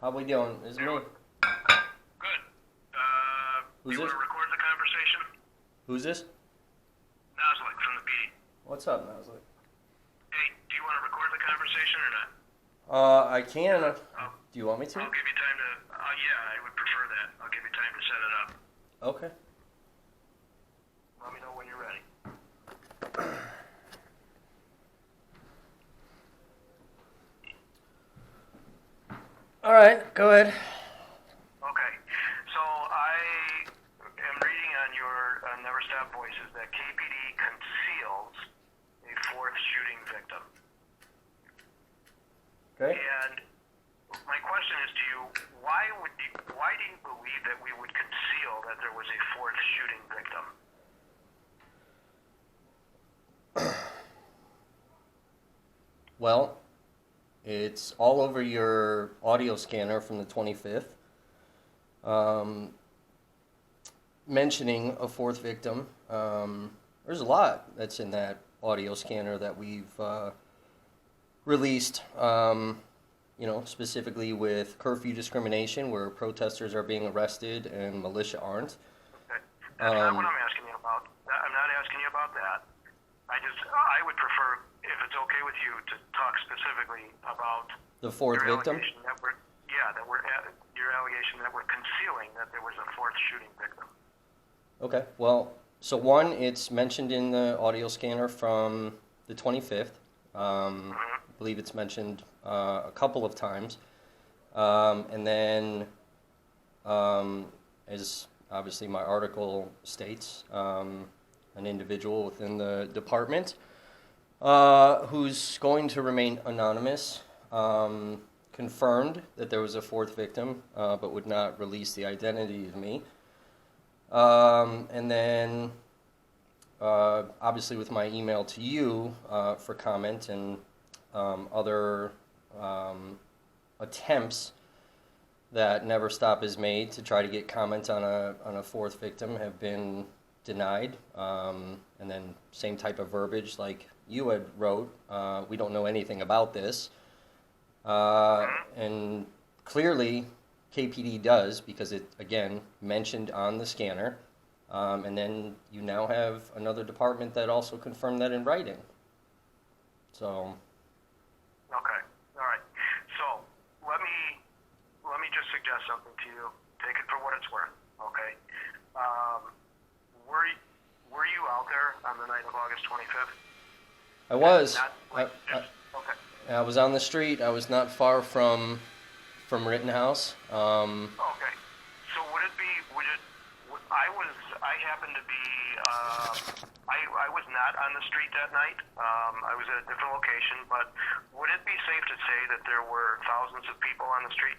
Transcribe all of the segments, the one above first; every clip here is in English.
How we doing? It's me. Good. Do Who's you want this? to record the conversation? Who's this? Naslik from the PD. What's up, Nasli? Hey, do you want to record the conversation or not? I can. I'll, Do you want me to? I'll give you time to, yeah, I would prefer that. I'll give you time to set it up. Okay. Let me know when you're ready. All right, go ahead. Okay. So I am reading on your Never.Stop.Voices that KPD conceals a fourth shooting victim. Okay. And my question is to you, why do you believe that we would conceal that there was a fourth shooting victim? Well, it's all over your audio scanner from the 25th, mentioning a fourth victim. There's a lot that's in that audio scanner that we've released, specifically with curfew discrimination, where protesters are being arrested and militia aren't. Okay. That's not what I'm asking you about. I'm not asking you about that. I would prefer, if it's okay with you, to talk specifically about The fourth your victim? allegation your allegation that we're concealing that there was a fourth shooting victim. Okay, well, so one, it's mentioned in the audio scanner from the 25th. I believe it's mentioned a couple of times. And then, as obviously my article states, an individual within the department who's going to remain anonymous confirmed that there was a fourth victim, but would not release the identity to me. And then, obviously, with my email to you for comment and other attempts that Never Stop has made to try to get comment on a fourth victim have been denied. And then same type of verbiage like you had wrote. We don't know anything about this. And clearly, KPD does, because it, again, mentioned on the scanner. And then you now have another department that also confirmed that in writing. So. Okay. All right. So let me just suggest something to you. Take it for what it's worth. Okay. Were you out there on the night of August 25th? I was. Okay. I was on the street. I was not far from Rittenhouse. Okay. So I happened to be, I was not on the street that night. I was at a different location, but would it be safe to say that there were thousands of people on the street?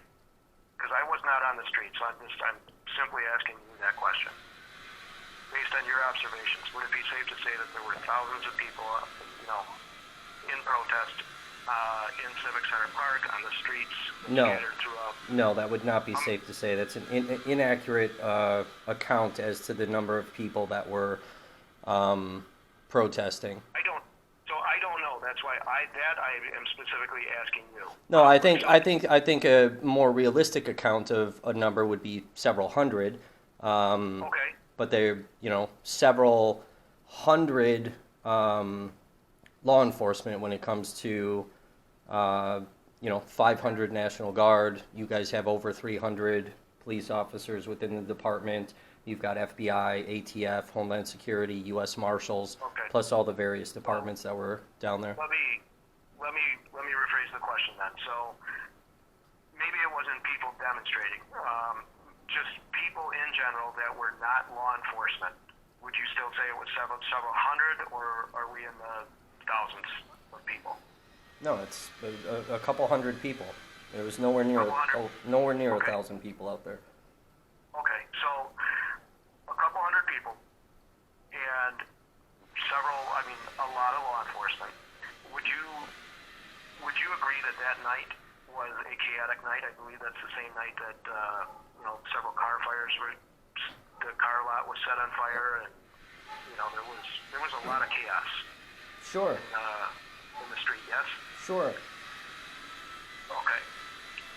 Because I was not on the street, so I'm simply asking you that question. Based on your observations, would it be safe to say that there were thousands of people, in protest, in Civic Center Park, on the streets, No. scattered throughout? No, that would not be safe to say. That's an inaccurate account as to the number of people that were protesting. I don't know. That's why I am specifically asking you. No, I think a more realistic account of a number would be several hundred. Okay. But they're, several hundred law enforcement when it comes to 500 National Guard. You guys have over 300 police officers within the department. You've got FBI, ATF, Homeland Security, U.S. Marshals, Okay. plus all the various departments that were down there. Let me rephrase the question then. So maybe it wasn't people demonstrating, just people in general that were not law enforcement. Would you still say it was several hundred, or are we in the thousands of people? No, it's a couple hundred people. There was nowhere near Okay. 1,000 people out there. Okay, so a couple hundred people and a lot of law enforcement. Would you agree that night was a chaotic night? I believe that's the same night that several car fires the car lot was set on fire, and there was a lot of chaos. Sure. In the street. Yes. Sure. Okay.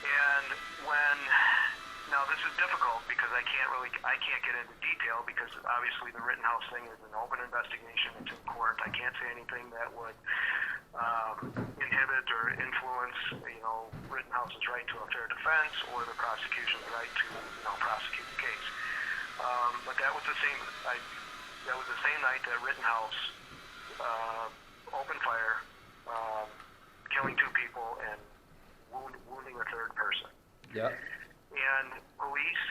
And when, now this is difficult because I can't get into detail because obviously the Rittenhouse thing is an open investigation. It's in court. I can't say anything that would inhibit or influence, Rittenhouse's right to a fair defense or the prosecution's right to, prosecute the case. But that was the same night that Rittenhouse opened fire, killing 2 people and wounding a 3rd person. Yeah. And police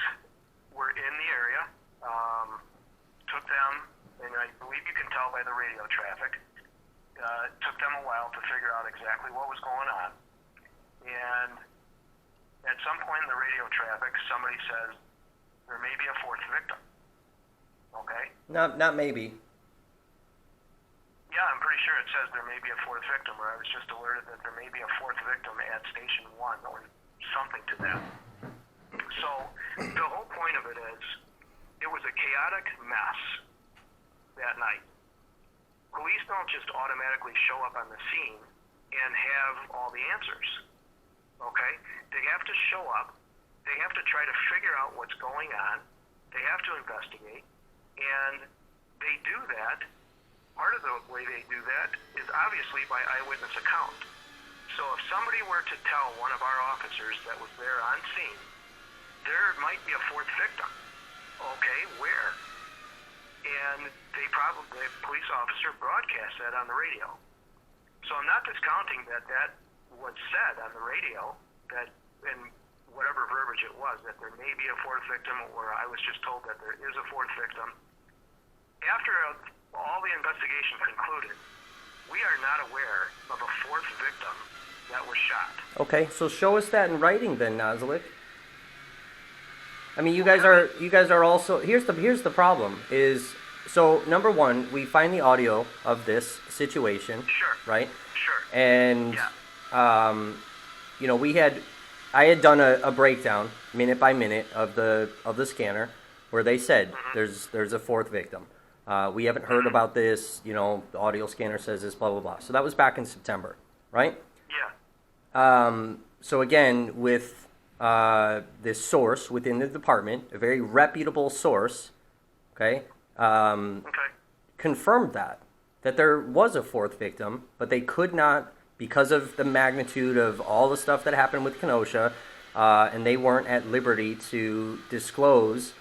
were in the area, took them, and I believe you can tell by the radio traffic, it took them a while to figure out exactly what was going on. And at some point in the radio traffic, somebody says, there may be a 4th victim. Okay? Not maybe. Yeah, I'm pretty sure it says there may be a 4th victim, or I was just alerted that there may be a 4th victim at Station 1 or something to that. So the whole point of it is, it was a chaotic mess that night. Police don't just automatically show up on the scene and have all the answers. Okay? They have to show up. They have to try to figure out what's going on. They have to investigate. And they do that. Part of the way they do that is obviously by eyewitness account. So if somebody were to tell one of our officers that was there on scene, there might be a 4th victim. Okay, where? And the police officer broadcast that on the radio. So I'm not discounting that was said on the radio, that in whatever verbiage it was, that there may be a 4th victim, or I was just told that there is a 4th victim. After all the investigation concluded, we are not aware of a 4th victim that was shot. Okay, so show us that in writing then, Nazlik. I mean, you guys are also, here's the problem is, so number one, we find the audio of this situation, Sure. right? Sure. And Yeah. I had done a breakdown minute by minute of the scanner where they said there's a 4th victim. We haven't heard about this, the audio scanner says this, blah blah blah. So that was back in September, right? Yeah. So again, with this source within the department, a very reputable source, okay, confirmed that there was a 4th victim, but they could not, because of the magnitude of all the stuff that happened with Kenosha, and they weren't at liberty to disclose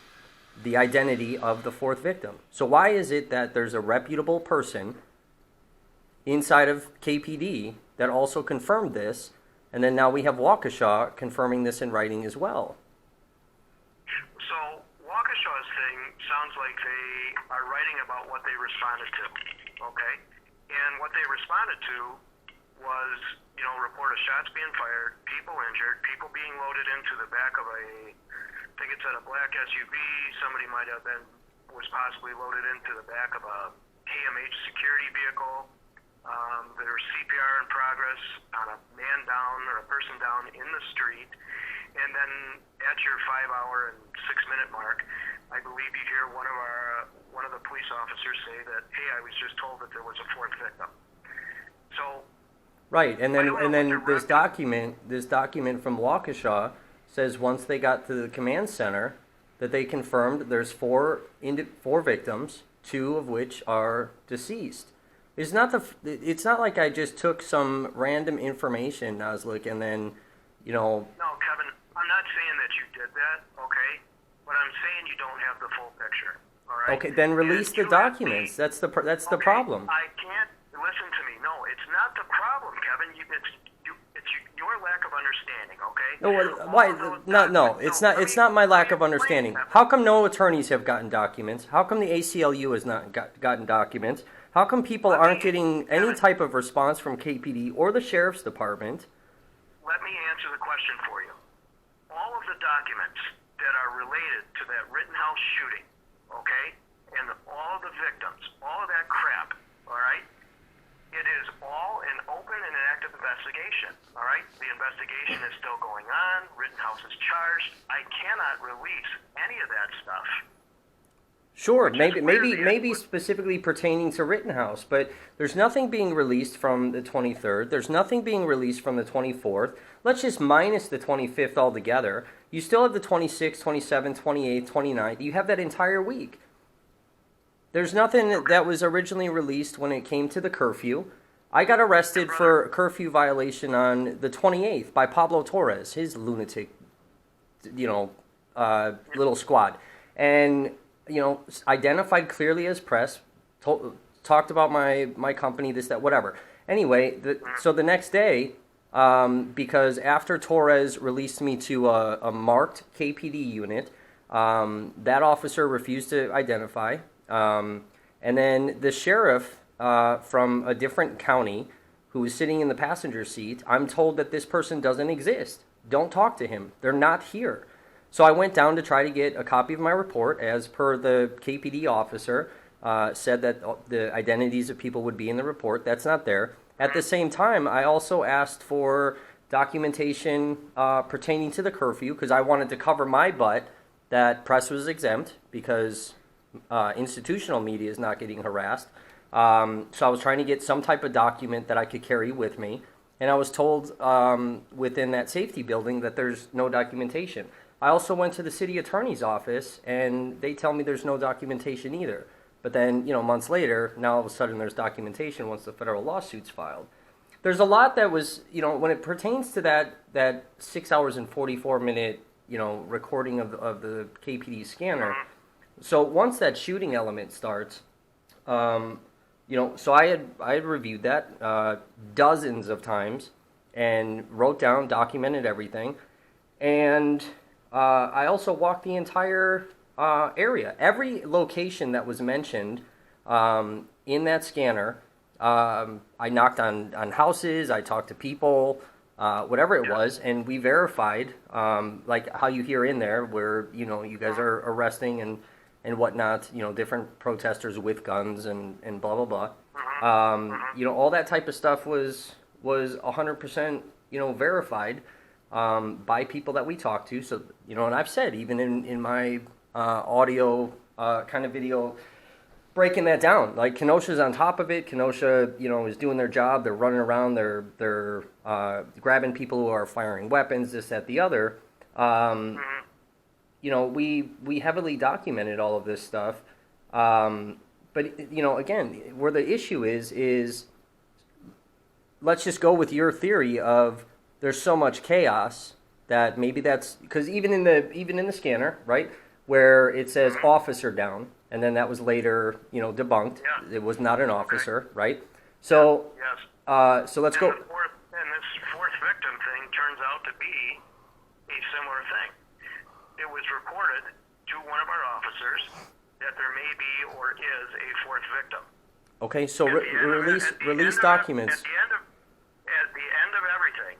the identity of the 4th victim. So why is it that there's a reputable person inside of KPD that also confirmed this, and then now we have Waukesha confirming this in writing as well? So Waukesha's thing sounds like they are writing about what they responded to, okay? And what they responded to was, report of shots being fired, people injured, people being loaded into the back of I think it's at a black SUV. Somebody was possibly loaded into the back of a KMH security vehicle. There was CPR in progress on a man down or a person down in the street. And then at your 5-hour and 6-minute mark, I believe you hear one of the police officers say that, hey, I was just told that there was a 4th victim. So. Right, and then this document from Waukesha says once they got to the command center that they confirmed there's 4 victims, 2 of which are deceased. It's not like I just took some random information, Nazlik, and then, No, Kevin, I'm not saying that you did that, okay? But I'm saying you don't have the full picture, all right? Okay, then release the documents. That's the problem. I can't. Listen to me. No, it's not the problem, Kevin. It's your lack of understanding, okay? No, why? No, it's not my lack of understanding. How come no attorneys have gotten documents? How come the ACLU has not gotten documents? How come people aren't getting any type of response from KPD or the Sheriff's Department? Let me answer the question for you. All of the documents that are related to that Rittenhouse shooting, okay, and all of the victims, all of that crap, all right, it is all an open and an active investigation, all right? The investigation is still going on. Rittenhouse is charged. I cannot release any of that stuff. Sure, which is maybe specifically pertaining to Rittenhouse, but there's nothing being released from the 23rd. There's nothing being released from the 24th. Let's just minus the 25th altogether. You still have the 26th, 27th, 28th, 29th. You have that entire week. There's nothing that was originally released when it came to the curfew. I got arrested for a curfew violation on the 28th by Pablo Torres, his lunatic, little squad. And identified clearly as press, talked about my company, this, that, whatever. Anyway, so the next day, because after Torres released me to a marked KPD unit, that officer refused to identify. And then the sheriff from a different county who was sitting in the passenger seat, I'm told that this person doesn't exist. Don't talk to him. They're not here. So I went down to try to get a copy of my report. As per the KPD officer, said that the identities of people would be in the report. That's not there. At the same time, I also asked for documentation pertaining to the curfew because I wanted to cover my butt that press was exempt because institutional media is not getting harassed. So I was trying to get some type of document that I could carry with me. And I was told within that safety building that there's no documentation. I also went to the city attorney's office, and they tell me there's no documentation either. But then, months later, now all of a sudden there's documentation once the federal lawsuit's filed. There's a lot that was, when it pertains to that 6 hours and 44-minute, recording of the KPD scanner. So once that shooting element starts, so I had reviewed that dozens of times and wrote down, documented everything, and I also walked the entire area. Every location that was mentioned in that scanner, I knocked on houses, I talked to people, whatever it was, and we verified, like how you hear in there, where you guys are arresting and whatnot, different protesters with guns and blah blah blah. All that type of stuff was 100% verified. By people that we talked to. So, and I've said, even in my audio kind of video, breaking that down, like Kenosha's on top of it. Kenosha, is doing their job. They're running around. They're grabbing people who are firing weapons, this, that, the other. We heavily documented all of this stuff. But, again, where the issue is let's just go with your theory of there's so much chaos that maybe that's because even in the scanner, right, where it says officer down, and then that was later debunked. Yeah. It was not an officer, right? So yes. So let's go. And this fourth victim thing turns out to be a similar thing. It was reported to one of our officers that there may be or is a fourth victim. Okay, so release documents. At the end of everything,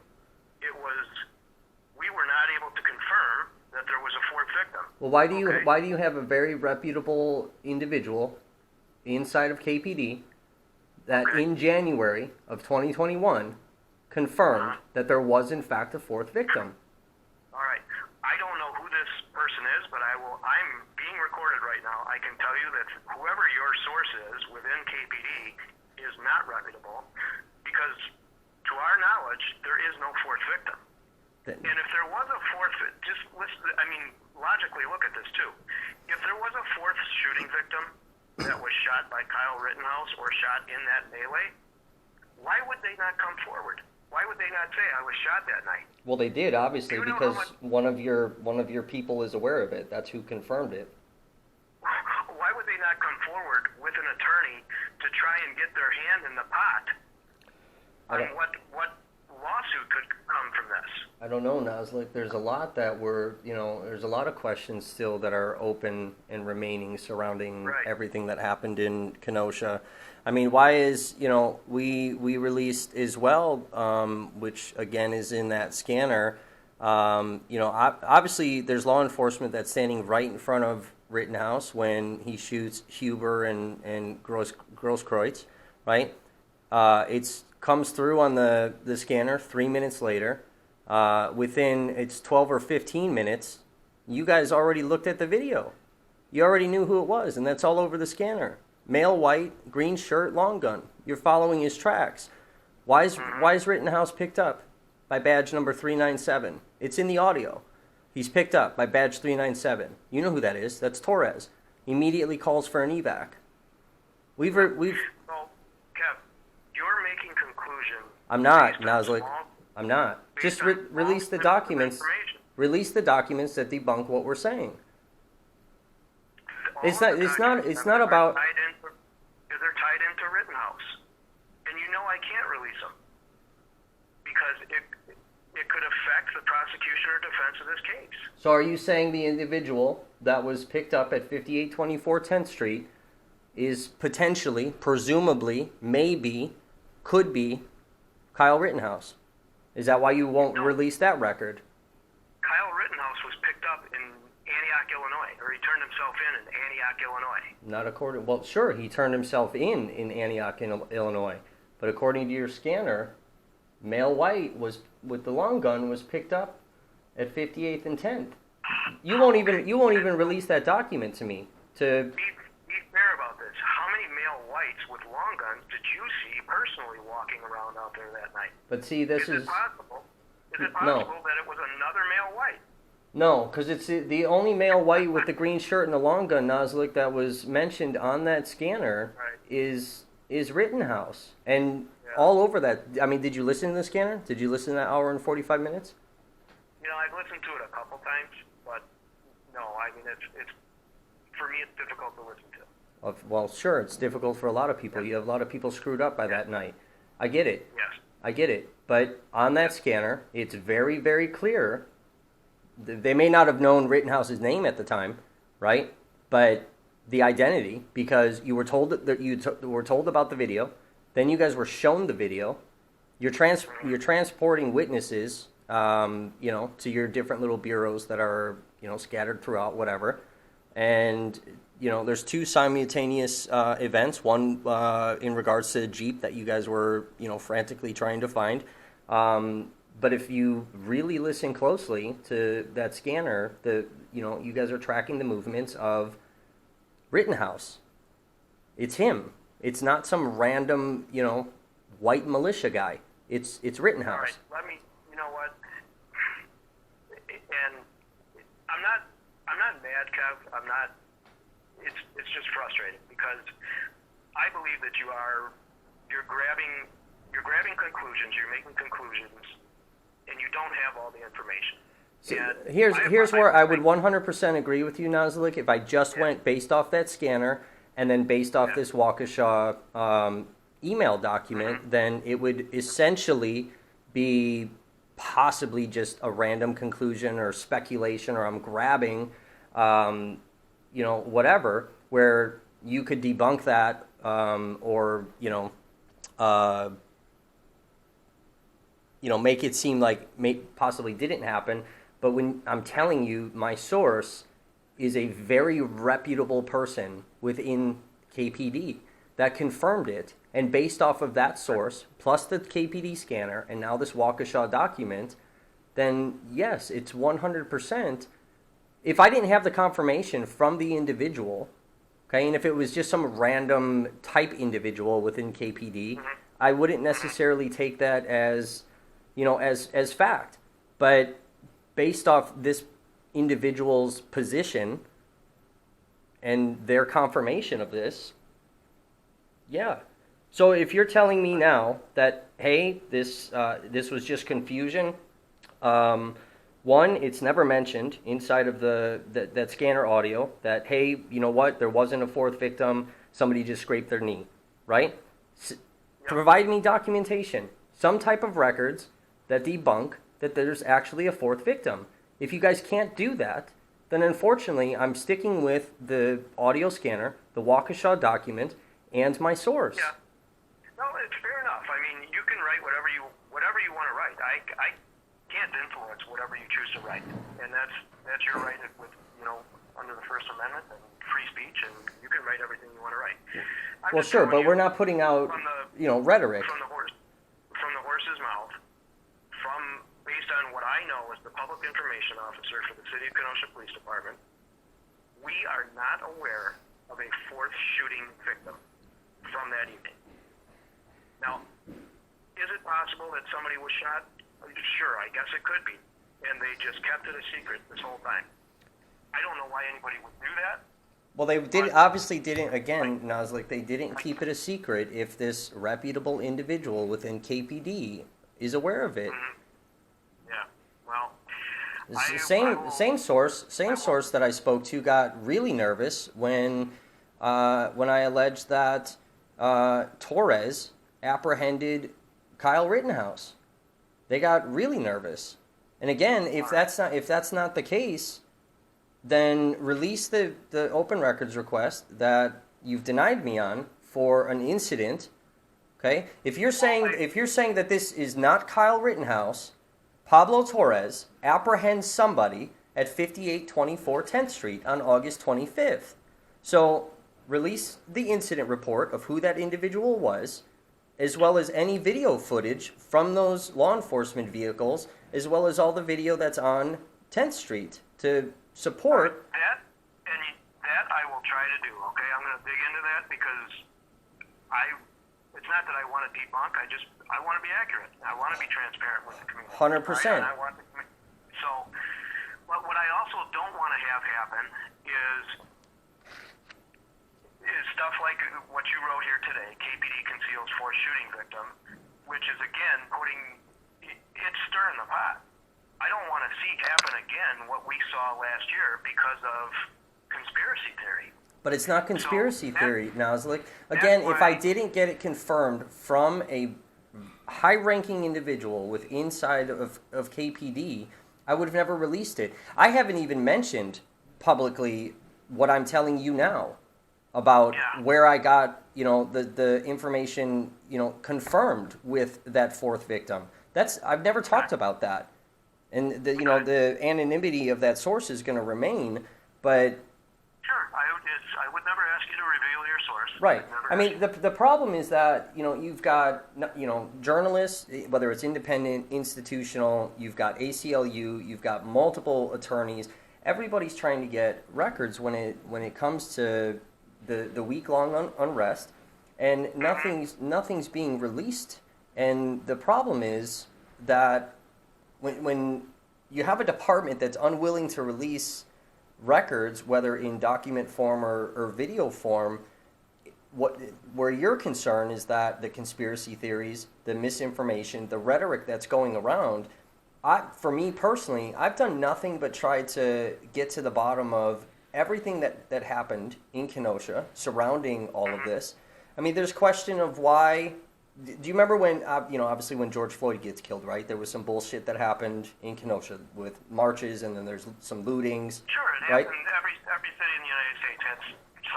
we were not able to confirm that there was a fourth victim. Well, why do you have a very reputable individual inside of KPD that in January of 2021 confirmed that there was in fact a fourth victim? All right. I don't know who this person is, but I'm being recorded right now. I can tell you that whoever your source is within KPD is not reputable because to our knowledge, there is no fourth victim. And if there was a fourth, just listen, logically look at this too. If there was a fourth shooting victim that was shot by Kyle Rittenhouse or shot in that melee, why would they not come forward? Why would they not say, I was shot that night? Well, they did, obviously, because one of your people is aware of it. That's who confirmed it. Why would they not come forward with an attorney to try and get their hand in the pot on what lawsuit could come from this? I don't know, Naslik. There's a lot there's a lot of questions still that are open and remaining surrounding everything that happened in Kenosha. Why is, we released as well, which again is in that scanner. Obviously there's law enforcement that's standing right in front of Rittenhouse when he shoots Huber and Grosskreutz, right? It's comes through on the scanner 3 minutes later. Within 12 or 15 minutes, you guys already looked at the video. You already knew who it was, and that's all over the scanner. Male, white, green shirt, long gun. You're following his tracks. Why is Rittenhouse picked up by badge number 397? It's in the audio. He's picked up by badge 397. You know who that is. That's Torres. Immediately calls for an evac. We've Well, Kev, you're making conclusions. I'm not, based on Nazlik. small- I'm not. based Just on small release the snippets of documents. information. Release the documents that debunk what we're saying. All It's of not. the It's not. documents It's not are about. they're tied into Rittenhouse, and you know I can't release them because it could affect the prosecution or defense of this case. So, are you saying the individual that was picked up at 5824 10th Street is potentially, presumably, maybe, could be Kyle Rittenhouse? Is that why you won't No. release that record? Kyle Rittenhouse was picked up in Antioch, Illinois, or he turned himself in Antioch, Illinois. Not according. Well, sure, he turned himself in Antioch, Illinois, but according to your scanner, male white was with the long gun was picked up at 58th and 10th. You won't even release that document to me. Be fair about this. How many male whites with long guns did you see personally walking around out there that night? But see, this Is is it possible? Is it No. possible that it was another male white? no, because it's the only male white with the green shirt and the long gun, Nazlik, that was mentioned on that scanner Right. is Rittenhouse, and Yeah. all over that. I mean, did you listen to the scanner? Did you listen to that hour and 45 minutes? You know, I've listened to it a couple times, but no, I mean it's for me it's difficult to listen to. Well, sure, it's difficult for a lot of people. You have a lot of people screwed up by that night. I get it. Yes. I get it. But on that scanner, it's very, very clear. They may not have known Rittenhouse's name at the time, right? But the identity, because you were told that were told about the video, then you guys were shown the video. You're transporting witnesses, to your different little bureaus that are, scattered throughout, whatever. And there's two simultaneous events. One in regards to the Jeep that you guys were, frantically trying to find. But if you really listen closely to that scanner, you guys are tracking the movements of Rittenhouse. It's him. It's not some random, white militia guy. It's Rittenhouse. All right. Let me. You know what? And I'm not mad, Kev. I'm not. It's just frustrating because I believe that you're grabbing conclusions. You're making conclusions, and you don't have all the information. See, And here's where I would 100% agree with you, Nazlik. If I just went based off that scanner and then based off this Waukesha email document, then it would essentially be possibly just a random conclusion or speculation, or I'm grabbing, whatever, where you could debunk that, or make it seem like possibly didn't happen. But when I'm telling you, my source is a very reputable person within KPD that confirmed it. And based off of that source, plus the KPD scanner, and now this Waukesha document, then yes, it's 100%. If I didn't have the confirmation from the individual, okay, and if it was just some random type individual within KPD, I wouldn't necessarily take that as, as fact. But based off this individual's position and their confirmation of this, yeah. So if you're telling me now that, hey, this was just confusion, one, it's never mentioned inside of that scanner audio that, hey, you know what, there wasn't a fourth victim, somebody just scraped their knee, right? Provide me documentation, some type of records that debunk that there's actually a fourth victim. If you guys can't do that, then unfortunately I'm sticking with the audio scanner, the Waukesha document, and my source. Yeah. No, it's fair enough. I mean, you can write whatever you want to write. I can't influence whatever you choose to write, and that's your right with under the First Amendment and free speech, and you can write everything you want to write. Well, sure, but we're not putting out rhetoric from the horse's mouth. Based on what I know as the public information officer for the City of Kenosha Police Department, we are not aware of a fourth shooting victim from that evening. Now, is it possible that somebody was shot? Sure, I guess it could be. And they just kept it a secret this whole time. I don't know why anybody would do that. Well, they obviously didn't, again, Nazlik, they didn't keep it a secret if this reputable individual within KPD is aware of it. Yeah, well, Same source that I spoke to got really nervous when I alleged that Torres apprehended Kyle Rittenhouse. They got really nervous. And again, if that's not the case, then release the open records request that you've denied me on for an incident. Okay? If you're saying that this is not Kyle Rittenhouse, Pablo Torres apprehends somebody at 5824 10th Street on August 25th. So release the incident report of who that individual was, as well as any video footage from those law enforcement vehicles, as well as all the video that's on 10th Street to support. That I will try to do, okay? I'm going to dig into that because it's not that I want to debunk, I want to be accurate. I want to be transparent with the community. 100%. Right? So, what I also don't want to have happen is stuff like what you wrote here today, KPD conceals fourth shooting victim, which is, again, it's stirring the pot. I don't want to see happen again what we saw last year because of conspiracy theory. But it's not conspiracy theory, Nazlik. Again, if I didn't get it confirmed from a high-ranking individual with inside of KPD, I would have never released it. I haven't even mentioned publicly what I'm telling you now about where I got, the information, confirmed with that fourth victim. I've never talked about that. And the anonymity of that source is going to remain, but sure, I would never ask you to reveal your source. Right. I mean, the problem is that, you've got, journalists, whether it's independent, institutional, you've got ACLU, you've got multiple attorneys. Everybody's trying to get records when it comes to the week-long unrest, and nothing's being released. And the problem is that when you have a department that's unwilling to release records, whether in document form or video form, where your concern is that the conspiracy theories, the misinformation, the rhetoric that's going around, for me personally, I've done nothing but try to get to the bottom of everything that happened in Kenosha surrounding all of this. I mean, there's question of why. Do you remember when, obviously when George Floyd gets killed, right? There was some bullshit that happened in Kenosha with marches, and then there's some lootings. Sure, it right? happened. Every city in the United States had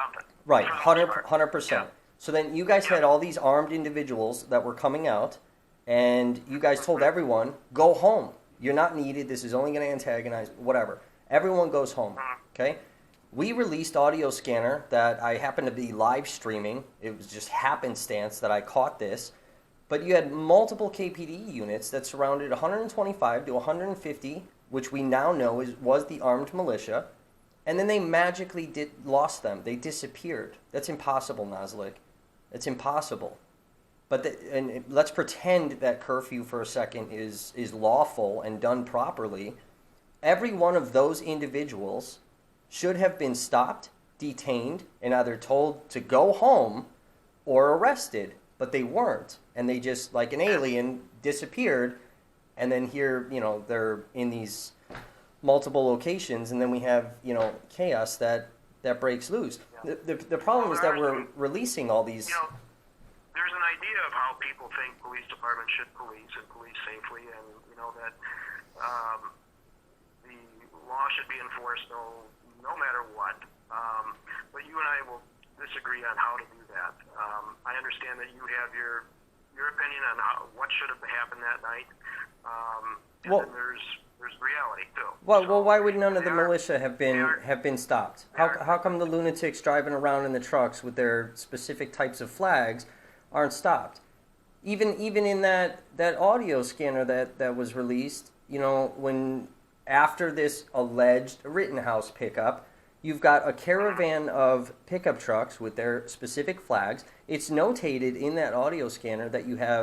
something. Right, 100%. Yeah. So then you guys had all these armed individuals that were coming out, and you guys told everyone, go home. You're not needed. This is only going to antagonize, whatever. Everyone goes home, okay? We released audio scanner that I happened to be live streaming. It was just happenstance that I caught this. But you had multiple KPD units that surrounded 125 to 150, which we now know was the armed militia. And then they magically lost them. They disappeared. That's impossible, Nazlik. It's impossible. But let's pretend that curfew for a second is lawful and done properly. Every one of those individuals should have been stopped, detained, and either told to go home or arrested. But they weren't. And they just, like an alien, disappeared. And then here, they're in these multiple locations, and then we have, chaos that breaks loose. Yeah. The problem is that we're releasing all these. There's an idea of how people think police departments should police and police safely, and that the law should be enforced no matter what. But you and I will disagree on how to do that. I understand that you have your opinion on what should have happened that night. And then there's reality too. Well, why would none of the militia have been stopped? How come the lunatics driving around in the trucks with their specific types of flags aren't stopped? Even in that audio scanner that was released, when after this alleged Rittenhouse pickup, You've got a caravan of pickup trucks with their specific flags. It's notated in that audio scanner that you have